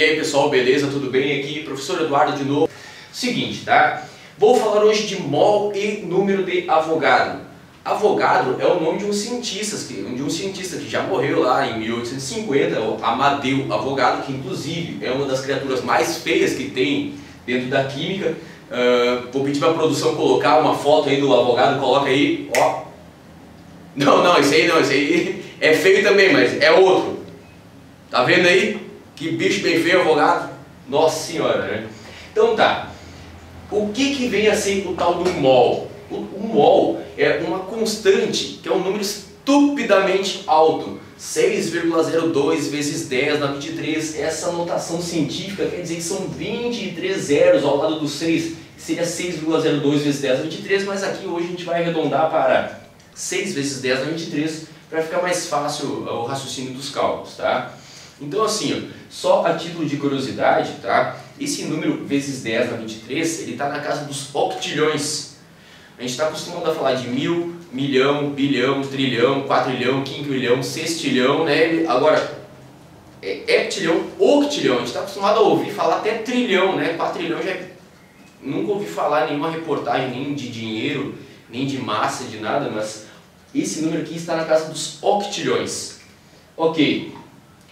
aí pessoal, beleza? Tudo bem? Aqui, professor Eduardo de novo. Seguinte, tá? Vou falar hoje de mol e número de Avogadro. Avogadro é o nome de um cientista que já morreu lá em 1850, o Amadeu Avogadro, que inclusive é uma das criaturas mais feias que tem dentro da química. Vou pedir para a produção colocar uma foto aí do Avogadro, coloca aí, ó. Não, esse aí não, esse aí é feio também, mas é outro. Tá vendo aí? Que bicho bem feio, Avogadro. Nossa senhora, né? Então tá. O que vem a ser o tal do mol? O mol é uma constante, que é um número estupidamente alto. 6,02 vezes 10 na 23. Essa notação científica quer dizer que são 23 zeros ao lado do 6. Que seria 6,02 vezes 10 na 23, mas aqui hoje a gente vai arredondar para 6 vezes 10 na 23, para ficar mais fácil o raciocínio dos cálculos, tá? Então assim, ó, só a título de curiosidade, tá? Esse número vezes 10 na 23, ele está na casa dos octilhões. A gente está acostumado a falar de mil, milhão, bilhão, trilhão, quatrilhão, quinquilhão, sextilhão, né? Agora, heptilhão, octilhão, a gente está acostumado a ouvir falar até trilhão, né? Quatrilhão já nunca ouvi falar nenhuma reportagem, nem de dinheiro, nem de massa, de nada, mas esse número aqui está na casa dos octilhões. Ok,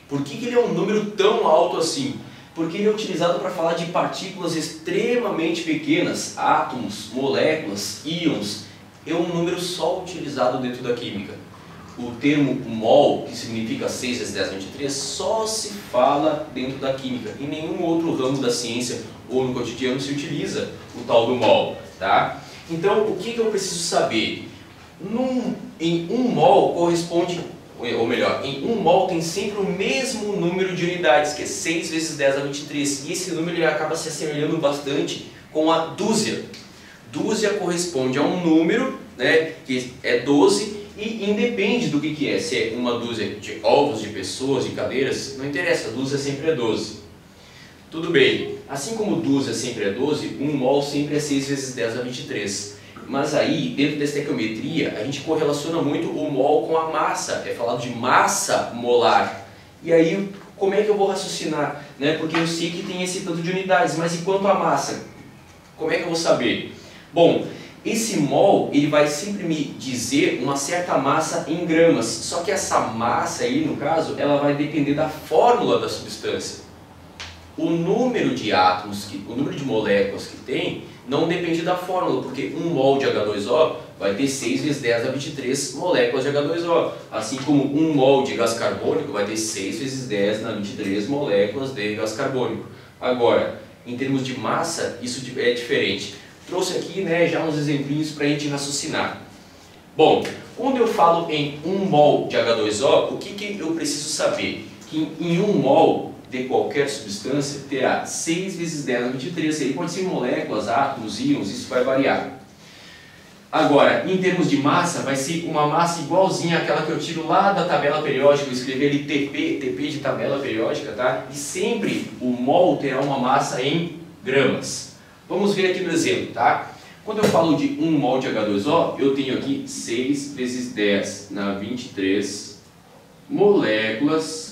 por que ele é um número tão alto assim? Porque ele é utilizado para falar de partículas extremamente pequenas, átomos, moléculas, íons. É um número só utilizado dentro da química. O termo mol, que significa 6 vezes 10 na 23, só se fala dentro da química. Em nenhum outro ramo da ciência ou no cotidiano se utiliza o tal do mol, tá? Então, o que eu preciso saber? Em um mol corresponde, ou melhor, em um mol tem sempre o mesmo número de unidades, que é 6 vezes 10 a 23. E esse número ele acaba se assemelhando bastante com a dúzia. Dúzia corresponde a um número, né, que é 12, e independe do que é. Se é uma dúzia de ovos, de pessoas, de cadeiras, não interessa, a dúzia sempre é 12. Tudo bem, assim como dúzia sempre é 12, um mol sempre é 6 vezes 10 a 23. Mas aí, dentro da estequiometria, a gente correlaciona muito o mol com a massa. É falado de massa molar. E aí, como é que eu vou raciocinar? Né? Porque eu sei que tem esse tanto de unidades, mas e quanto à massa? Como é que eu vou saber? Bom, esse mol ele vai sempre me dizer uma certa massa em gramas. Só que essa massa aí, no caso, ela vai depender da fórmula da substância. O número de átomos, o número de moléculas que tem, não depende da fórmula, porque um mol de H2O vai ter 6 vezes 10 a 23 moléculas de H2O. Assim como um mol de gás carbônico vai ter 6 vezes 10 na 23 moléculas de gás carbônico. Agora, em termos de massa, isso é diferente. Trouxe aqui, né, já uns exemplinhos para a gente raciocinar. Bom, quando eu falo em um mol de H2O, o que eu preciso saber? Que em um mol de qualquer substância terá 6 vezes 10 a 23, ele pode ser moléculas, átomos, íons, isso vai variar. Agora, em termos de massa, vai ser uma massa igualzinha àquela que eu tiro lá da tabela periódica, eu escrevi ali TP de tabela periódica, tá? E sempre o mol terá uma massa em gramas. Vamos ver aqui no exemplo, tá? Quando eu falo de 1 mol de H2O, eu tenho aqui 6 vezes 10 na 23 moléculas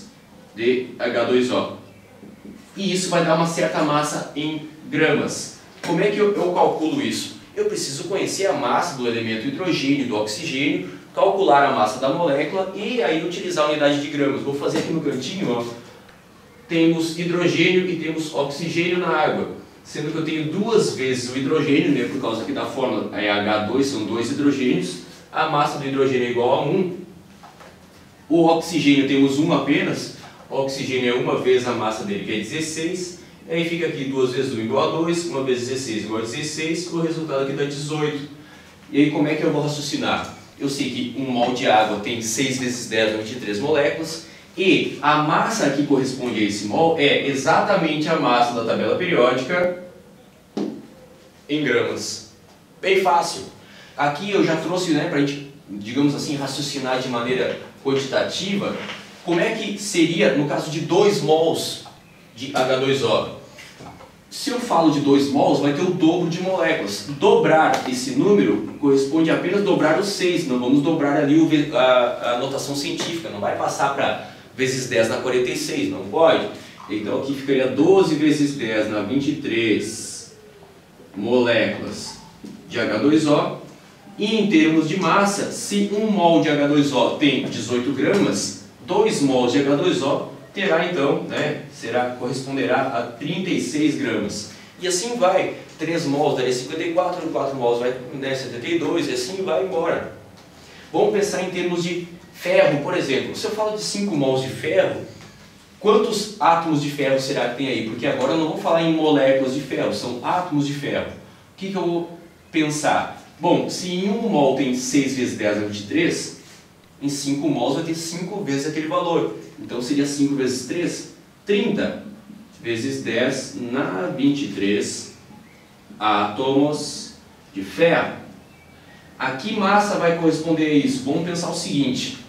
de H2O. E isso vai dar uma certa massa em gramas. Como é que eu calculo isso? Eu preciso conhecer a massa do elemento hidrogênio e do oxigênio, calcular a massa da molécula e aí utilizar a unidade de gramas. Vou fazer aqui no cantinho, ó. Temos hidrogênio e temos oxigênio na água. Sendo que eu tenho duas vezes o hidrogênio, né, por causa aqui da fórmula é H2, são 2 hidrogênios. A massa do hidrogênio é igual a 1. O oxigênio temos 1 apenas. O oxigênio é uma vez a massa dele, que é 16. E aí fica aqui 2 vezes 1 igual a 2, 1 vezes 16 igual a 16. O resultado aqui dá 18. E aí como é que eu vou raciocinar? Eu sei que 1 mol de água tem 6 vezes 10 na 23 moléculas. E a massa que corresponde a esse mol é exatamente a massa da tabela periódica em gramas. Bem fácil. Aqui eu já trouxe, né, para a gente, digamos assim, raciocinar de maneira quantitativa, como é que seria no caso de 2 mols de H2O. Se eu falo de 2 mols, vai ter o dobro de moléculas. Dobrar esse número corresponde a apenas dobrar o 6, não vamos dobrar ali a notação científica, não vai passar para vezes 10 na 46, não pode. Então aqui ficaria 12 vezes 10 na 23 moléculas de H2O. E em termos de massa, se 1 mol de H2O tem 18 gramas, 2 mols de H2O terá então, corresponderá a 36 gramas. E assim vai, 3 mols daria 54, 4 mols vai 72 e assim vai embora. Vamos pensar em termos de ferro, por exemplo. Se eu falo de 5 mols de ferro, quantos átomos de ferro será que tem aí? Porque agora eu não vou falar em moléculas de ferro, são átomos de ferro. O que eu vou pensar? Bom, se em 1 mol tem 6 vezes 10 na 23, em 5 mols vai ter 5 vezes aquele valor. Então seria 5 vezes 3, 30 vezes 10 na 23 átomos de ferro. A que massa vai corresponder a isso? Vamos pensar o seguinte.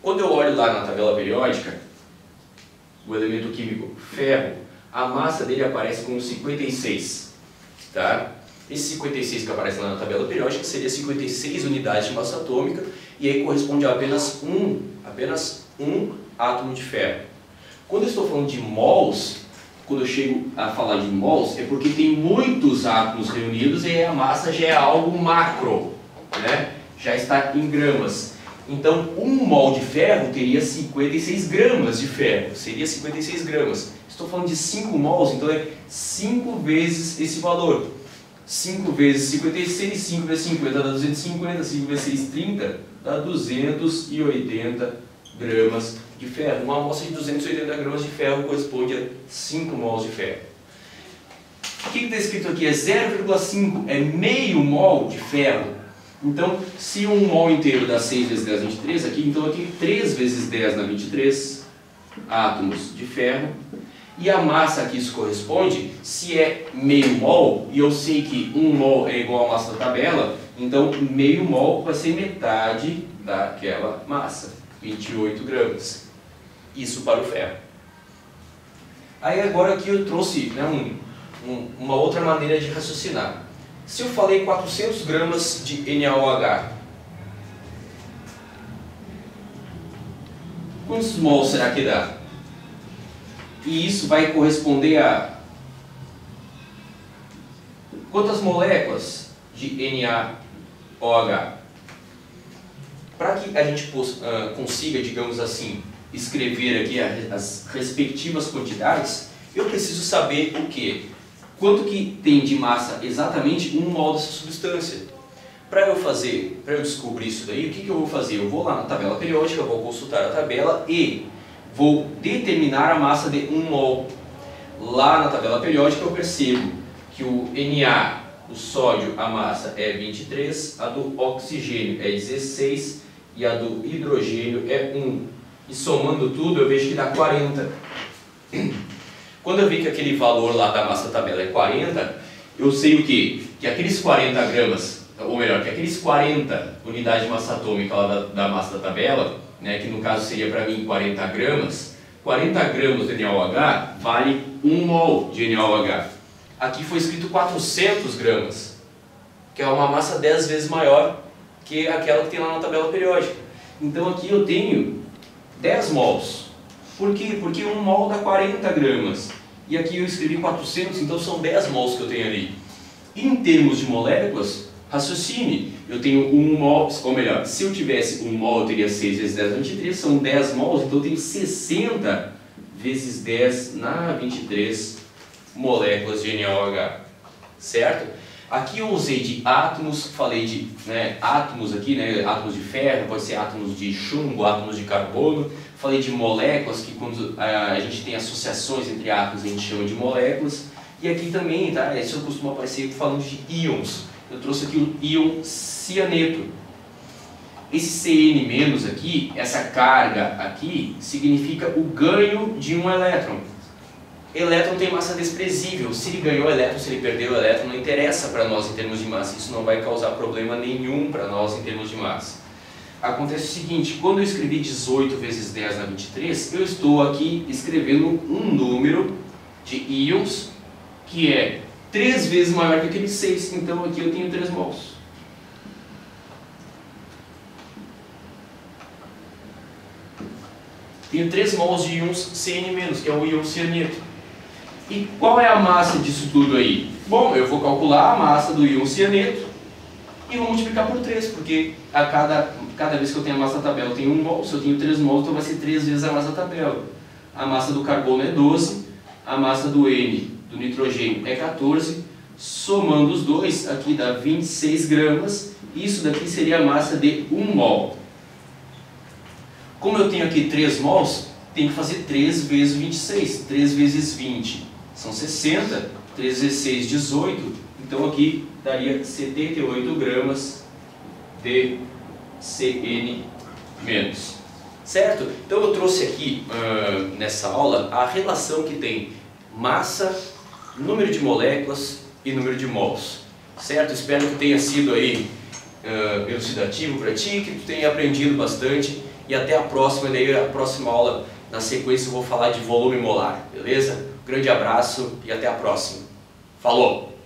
Quando eu olho lá na tabela periódica, o elemento químico ferro, a massa dele aparece como 56. Tá? Esse 56 que aparece lá na tabela periódica seria 56 unidades de massa atômica e aí corresponde a apenas um átomo de ferro. Quando eu estou falando de mols, quando eu chego a falar de mols, é porque tem muitos átomos reunidos e a massa já é algo macro, né? Já está em gramas. Então, 1 mol de ferro teria 56 gramas de ferro, seria 56 gramas. Estou falando de 5 mols, então é 5 vezes esse valor. 5 vezes 56, 5 vezes 50 dá 250, 5 vezes 6, 30, dá 280 gramas de ferro. Uma amostra de 280 gramas de ferro corresponde a 5 mols de ferro. O que está escrito aqui? É 0,5, é meio mol de ferro. Então, se 1 mol inteiro dá 6 vezes 10 na 23, então aqui 3 vezes 10 na 23 átomos de ferro. E a massa que isso corresponde, se é meio mol, e eu sei que 1 mol é igual à massa da tabela, então meio mol vai ser metade daquela massa, 28 gramas. Isso para o ferro. Aí agora aqui eu trouxe uma outra maneira de raciocinar. Se eu falei 400 gramas de NaOH, quantos mols será que dá? E isso vai corresponder a quantas moléculas de NaOH? Para que a gente consiga, digamos assim, escrever aqui as respectivas quantidades, eu preciso saber o quê? Quanto que tem de massa exatamente 1 mol dessa substância. Para eu descobrir isso daí, o que eu vou fazer? Eu vou lá na tabela periódica, vou consultar a tabela e vou determinar a massa de 1 mol. Lá na tabela periódica eu percebo que o Na, o sódio, a massa é 23, a do oxigênio é 16 e a do hidrogênio é 1. E somando tudo eu vejo que dá 40. Quando eu vi que aquele valor lá da massa da tabela é 40, eu sei o quê? Que aqueles 40 gramas, ou melhor, que aqueles 40 unidades de massa atômica lá da massa da tabela, né, que no caso seria para mim 40 gramas, 40 gramas de NaOH vale 1 mol de NaOH. Aqui foi escrito 400 gramas, que é uma massa 10 vezes maior que aquela que tem lá na tabela periódica. Então aqui eu tenho 10 mols. Por quê? Porque 1 mol dá 40 gramas. E aqui eu escrevi 400, então são 10 mols que eu tenho ali. Em termos de moléculas, raciocine. Eu tenho 1 mol, ou melhor, se eu tivesse 1 mol eu teria 6 vezes 10 na 23, são 10 mols, então eu tenho 60 vezes 10 na 23 moléculas de NaOH. Certo? Aqui eu usei de átomos, falei de átomos aqui, átomos de ferro, pode ser átomos de chumbo, átomos de carbono. Falei de moléculas, que quando a gente tem associações entre átomos a gente chama de moléculas. E aqui também, tá? Isso costuma aparecer falando de íons. Eu trouxe aqui o íon cianeto. Esse Cn- aqui, essa carga aqui, significa o ganho de um elétron. Elétron tem massa desprezível. Se ele ganhou o elétron, se ele perdeu o elétron, não interessa para nós em termos de massa. Isso não vai causar problema nenhum para nós em termos de massa. Acontece o seguinte, quando eu escrevi 18 vezes 10 na 23, eu estou aqui escrevendo um número de íons que é 3 vezes maior que aquele 6. Então aqui eu tenho 3 mols. tenho 3 mols de íons CN-, que é o íon cianeto. E qual é a massa disso tudo aí? Bom, eu vou calcular a massa do íon cianeto e vou multiplicar por 3, porque a cada vez que eu tenho a massa da tabela eu tenho 1 mol, se eu tenho 3 mols, então vai ser 3 vezes a massa da tabela. A massa do carbono é 12, a massa do N, do nitrogênio, é 14, somando os dois, aqui dá 26 gramas, isso daqui seria a massa de 1 mol. Como eu tenho aqui 3 mols, tem que fazer 3 vezes 26, 3 vezes 20 são 60, 3 vezes 6, 18, então aqui daria 78 gramas de CN-. Certo? Então eu trouxe aqui nessa aula a relação que tem massa, número de moléculas e número de mols. Certo? Espero que tenha sido aí elucidativo para ti, que tu tenha aprendido bastante. E até a próxima, daí a próxima aula, na sequência eu vou falar de volume molar, beleza? Grande abraço e até a próxima. Falou!